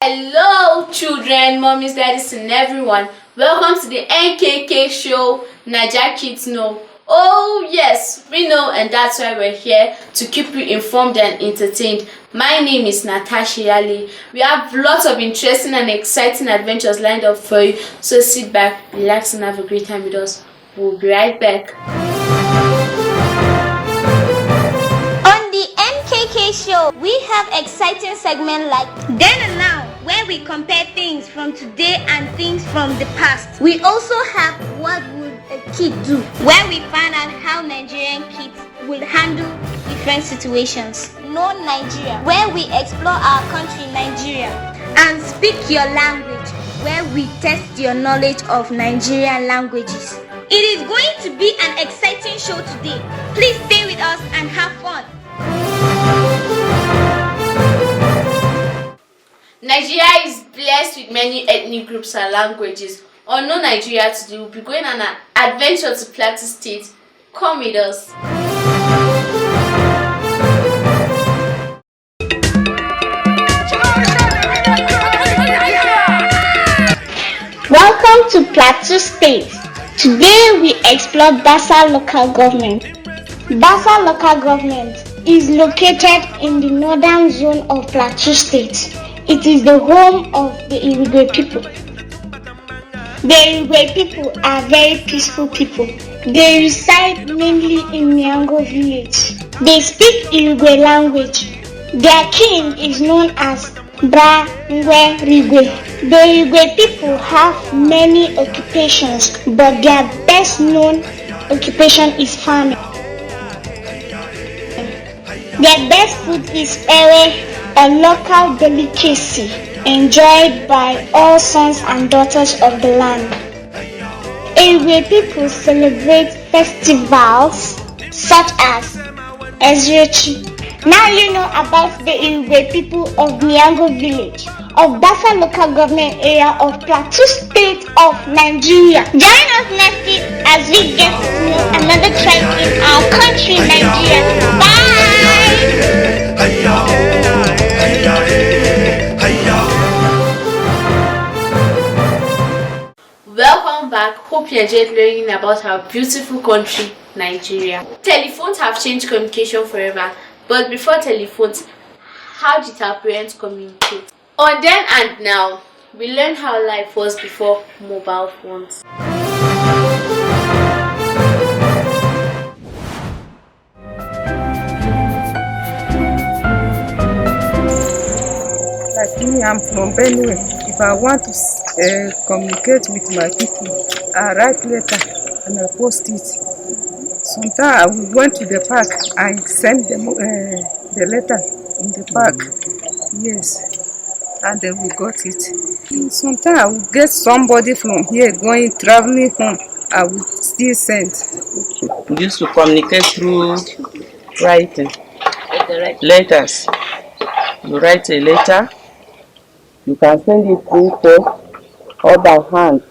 Hello children, mommies, daddies and everyone. Welcome to the NKK show, Nija Kids Know. Oh yes, we know, and that's why we're here to keep you informed and entertained. My name is Natasha Yali. We have lots of interesting and exciting adventures lined up for you, so sit back, relax and have a great time with us. We'll be right back. On the NKK show, we have exciting segments like Then and Now, where we compare things from today and things from the past. We also have What Would a Kid Do, where we find out how Nigerian kids will handle different situations. Know Nigeria, where we explore our country, Nigeria. And Speak Your Language, where we test your knowledge of Nigerian languages. It is going to be an exciting show today. Please stay with us and have fun. Nigeria is blessed with many ethnic groups and languages. On Know Nigeria today, we'll be going on an adventure to Plateau State. Come with us. Welcome to Plateau State. Today we explore Basa local government. Basa local government is located in the northern zone of Plateau State. It is the home of the Irigwe people. The Irigwe people are very peaceful people. They reside mainly in Miango village. They speak Irigwe language. Their king is known as Bra Ngwe Rigwe. The Irigwe people have many occupations, but their best known occupation is farming. Their best food is ewe, a local delicacy enjoyed by all sons and daughters of the land. Irigwe people celebrate festivals such as Ezrechi. Now you know about the Irigwe people of Miango village, of Basa local government area of Plateau State of Nigeria. Join us next week as we get to know another tribe in our country, Nigeria. Bye! Welcome back. Hope you enjoyed learning about our beautiful country, Nigeria. Telephones have changed communication forever, but before telephones, how did our parents communicate? On Then and Now, we learned how life was before mobile phones. Like me, I'm from Benue. If I want to communicate with my people, I write letter and I post it. Sometimes we went to the park and send them the letter in the park. Yes, and then we got it. Sometimes we get somebody from here traveling home. I will still send. We used to communicate through writing letters. You write a letter, you can send it through post or by hand.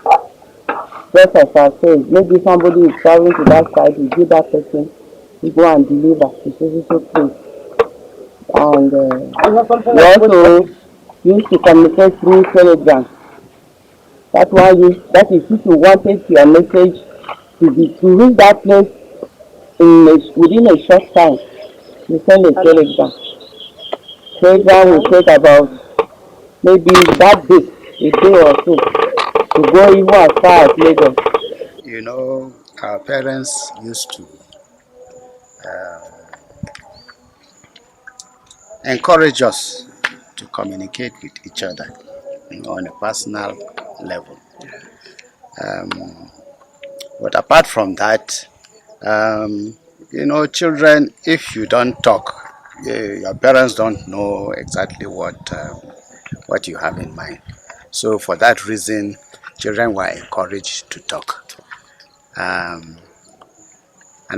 Just as I said, maybe somebody is traveling to that side, you give that person, you go and deliver to so place. And we also used to communicate through Telegram. That is if you wanted your message to reach that place within a short time, you send a Telegram. Telegram will take about maybe that day, a day or so, to go even as far as Lagos. You know, our parents used to encourage us to communicate with each other, on a personal level. But apart from that, children, if you don't talk, your parents don't know exactly what you have in mind. So for that reason, children were encouraged to talk. And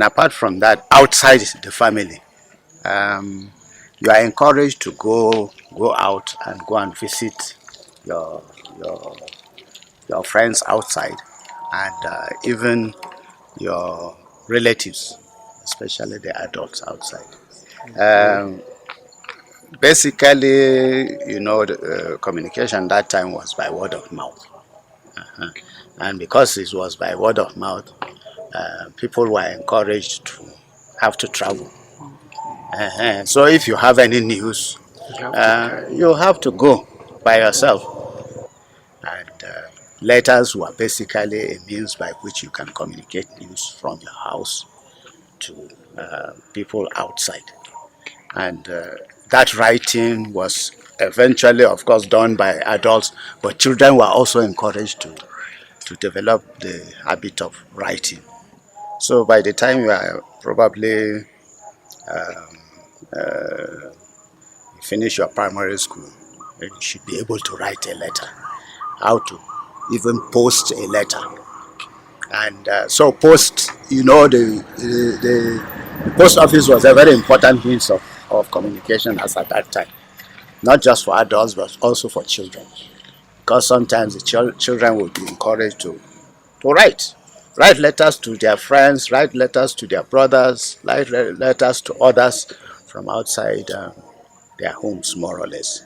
apart from that, outside the family, you are encouraged to go out and go and visit your friends outside, and even your relatives, especially the adults outside. basically, the communication that time was by word of mouth. And because it was by word of mouth, people were encouraged to have to travel. So if you have any news, you have to go by yourself. And letters were basically a means by which you can communicate news from your house to people outside. And that writing was eventually, of course, done by adults, but children were also encouraged to develop the habit of writing. So by the time you are probably finish your primary school, you should be able to write a letter, how to even post a letter. And so post, the post office was a very important means of communication as at that time, not just for adults but also for children, because sometimes the children would be encouraged to write letters to their friends, write letters to their brothers, write letters to others from outside their homes, more or less.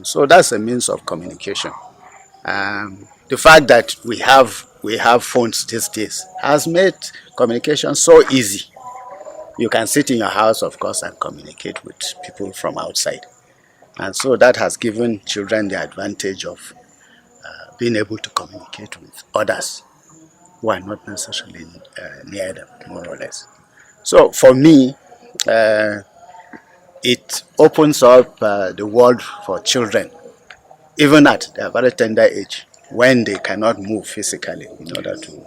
So that's a means of communication. The fact that we have phones these days has made communication so easy. You can sit in your house, of course, and communicate with people from outside. And so that has given children the advantage of being able to communicate with others who are not necessarily near them, more or less. So for me, it opens up the world for children, even at a very tender age, when they cannot move physically in order to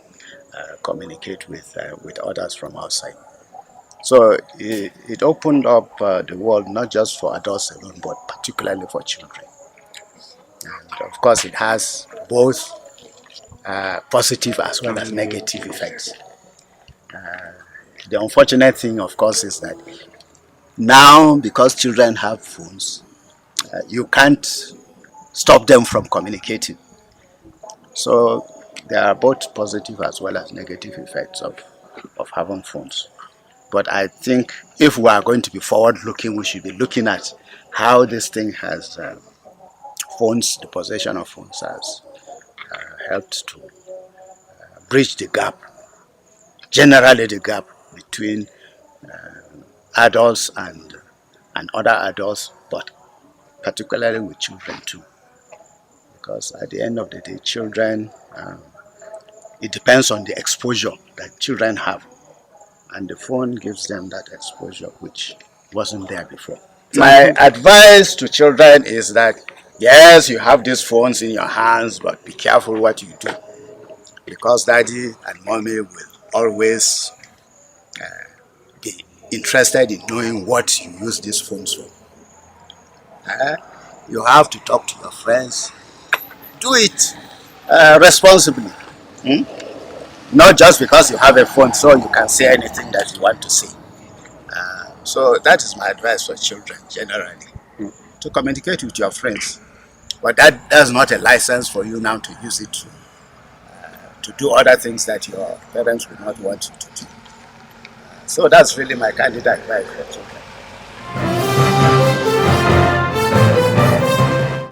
communicate with others from outside. So it opened up the world not just for adults alone, but particularly for children. And of course, it has both positive as well as negative effects. The unfortunate thing, of course, is that now, because children have phones, you can't stop them from communicating. So there are both positive as well as negative effects of having phones. But I think if we are going to be forward-looking, we should be looking at how this thing has phones, the possession of phones has helped to bridge the gap, generally the gap between adults and other adults, but particularly with children too. Because at the end of the day, children, it depends on the exposure that children have. And the phone gives them that exposure which wasn't there before. My advice to children is that, yes, you have these phones in your hands, but be careful what you do. Because daddy and mommy will always be interested in knowing what you use these phones for. You have to talk to your friends. Do it responsibly. Not just because you have a phone so you can say anything that you want to say. So that is my advice for children generally, to communicate with your friends. But that's not a license for you now to use it to do other things that your parents would not want you to do. So that's really my candid advice for children.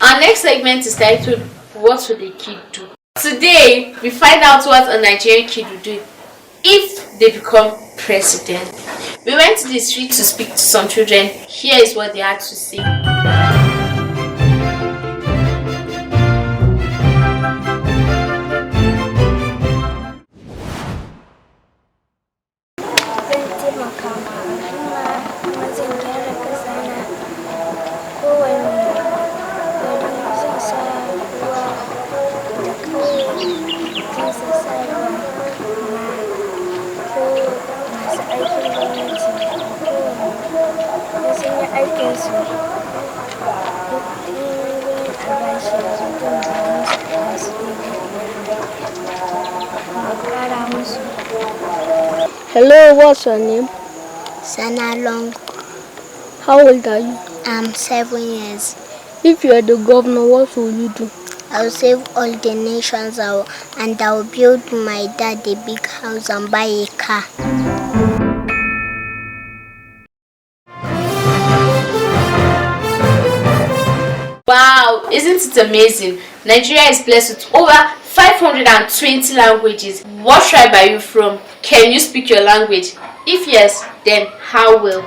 Our next segment is titled, What Would a Kid Do? Today, we find out what a Nigerian kid would do if they become president. We went to the street to speak to some children. Here is what they had to say. Hello, what's your name? Sana Long. How old are you? I'm 7 years. If you are the governor, what will you do? I'll save all the nations and I'll build my dad a big house and buy a car. isn't it amazing? Nigeria is blessed with over 520 languages. What tribe are you from? Can you speak your language? If yes, then how well?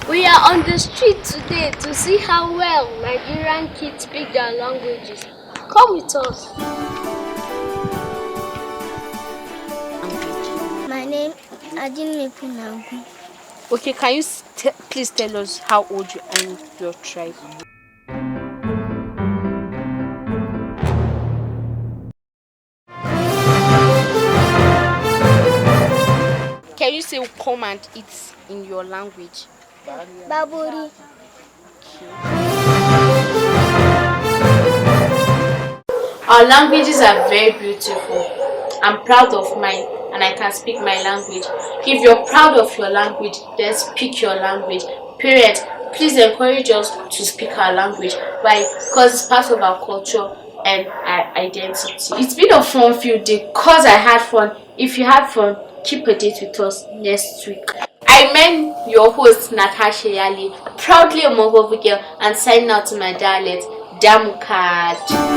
We are on the street today to see how well Nigerian kids speak their languages. Come with us. My name is Adinmepunagu. Okay, can you please tell us how old you are in your tribe? Can you say come and eat in your language? Baburi. Our languages are very beautiful. I'm proud of mine and I can speak my language. If you're proud of your language, then speak your language. Parents, please encourage us to speak our language. Why? Because it's part of our culture and our identity. It's been a fun few days because I had fun. If you had fun, keep a date with us next week. I meant your host Natasha Yali, proudly a Mohobu girl and signing out to my dialect, Damukad.